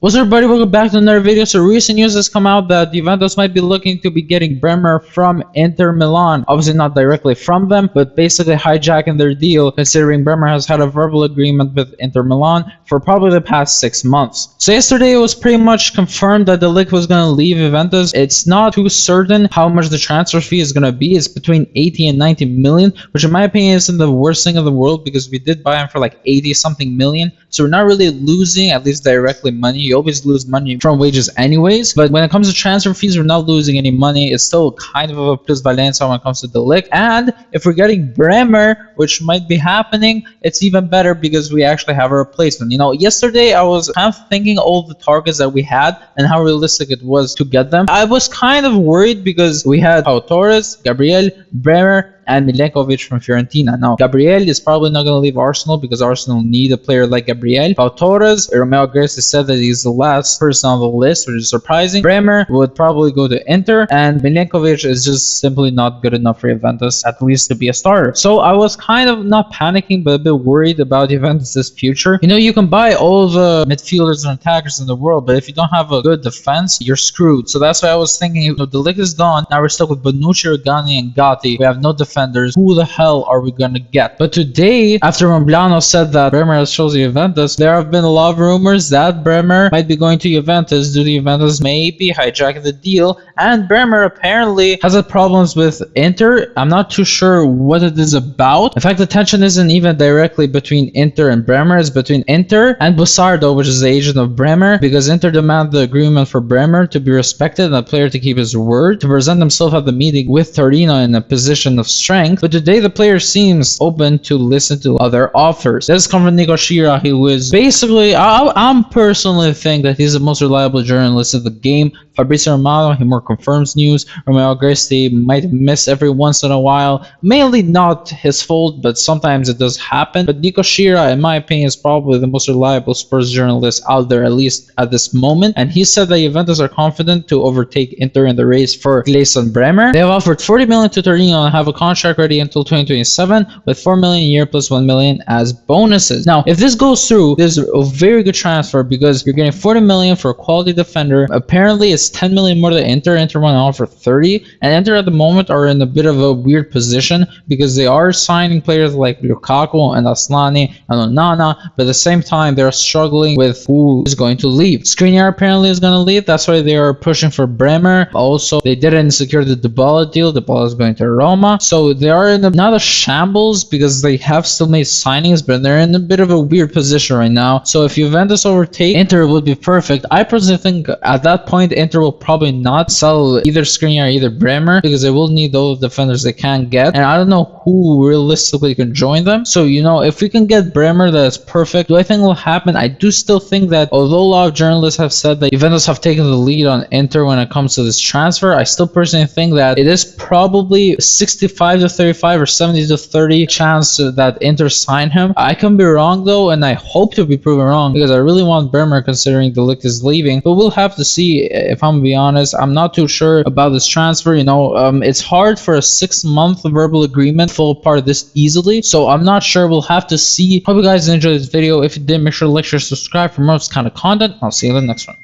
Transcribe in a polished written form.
What's up, everybody? Welcome back to another video. So recent news has come out that Juventus might be looking to be getting Bremer from Inter Milan. Obviously not directly from them, but basically hijacking their deal, considering Bremer has had a verbal agreement with Inter Milan for probably the past 6 months. So yesterday it was pretty much confirmed that De Ligt was going to leave Juventus. It's not too certain how much the transfer fee is going to be. It's between 80 and 90 million, which in my opinion isn't the worst thing in the world because we did buy him for like 80 something million. So we're not really losing, at least directly, money. You always lose money from wages anyways, but when it comes to transfer fees, we're not losing any money. It's still kind of a plusvalenza when it comes to De Ligt. And if we're getting Bremer, which might be happening, it's even better because we actually have a replacement. You know, yesterday I was kind of thinking all the targets that we had and how realistic it was to get them. I was kind of worried because we had Pau Torres, Gabriel, Bremer, and Milenkovic from Fiorentina. Now, Gabriel is probably not going to leave Arsenal because Arsenal need a player like Gabriel. Pau Torres, Romeo Gracie said that he's the last person on the list, which is surprising. Bremer would probably go to Inter, and Milenkovic is just simply not good enough for Juventus, at least to be a starter. So I was kind of not panicking, but a bit worried about Juventus' future. You know, you can buy all the midfielders and attackers in the world, but if you don't have a good defense, you're screwed. So that's why I was thinking, you know, De Ligt is done. Now we're stuck with Bonucci, Rugani, and Gatti. We have no defenders. Who the hell are we gonna get? But today, after Romblano said that Bremer has chosen Juventus, there have been a lot of rumors that Bremer might be going to Juventus due to Juventus maybe hijacking the deal, and Bremer apparently has had problems with Inter. I'm not too sure what it is about. In fact, the tension isn't even directly between Inter and Bremer, it's between Inter and Bussardo, which is the agent of Bremer, because Inter demanded the agreement for Bremer to be respected and the player to keep his word, to present himself at the meeting with Torino in a position of strength. But today the player seems open to listen to other offers. This comes from Nico Shira, who is basically, I'm personally think that he's the most reliable journalist in the game. Fabrizio Romano, he more confirms news. Romeo Gracie might miss every once in a while. Mainly not his fault, but sometimes it does happen. But Nico Shira, in my opinion, is probably the most reliable Spurs journalist out there, at least at this moment. And he said that Juventus are confident to overtake Inter in the race for Gleison Bremer. They have offered 40 million to Torino and have a contract ready until 2027 with 4 million a year plus 1 million as bonuses. Now, if this goes through, this is a very good transfer because you're getting 40 million for a quality defender. Apparently, it's 10 million more than Inter. Inter want to offer 30, and Inter at the moment are in a bit of a weird position because they are signing players like Lukaku and Aslani and Onana, but at the same time they're struggling with who is going to leave. Skriniar apparently is going to leave. That's why they are pushing for Bremer. Also, they didn't secure the Dybala deal. Dybala is going to Roma, so they are in not a shambles because they have still made signings, but they're in a bit of a weird position right now. So if Juventus overtake Inter, it would be perfect. I personally think at that point Inter will probably not sell either Skriniar or either Bremer because they will need those defenders they can get, and I don't know who realistically can join them. So, you know, if we can get Bremer, that's perfect. Do I think it will happen? I do still think that although a lot of journalists have said that Juventus have taken the lead on Inter when it comes to this transfer, I still personally think that it is probably 65 to 35 or 70 to 30 chance that Inter sign him. I can be wrong though, and I hope to be proven wrong because I really want Bremer considering De Ligt is leaving, but we'll have to see. If I'm gonna be honest, I'm not too sure about this transfer. You know, it's hard for a 6-month verbal agreement to fall apart this easily, so I'm not sure. We'll have to see. Hope you guys enjoyed this video. If you did, make sure to like, share, subscribe for more of this kind of content. I'll see you in the next one.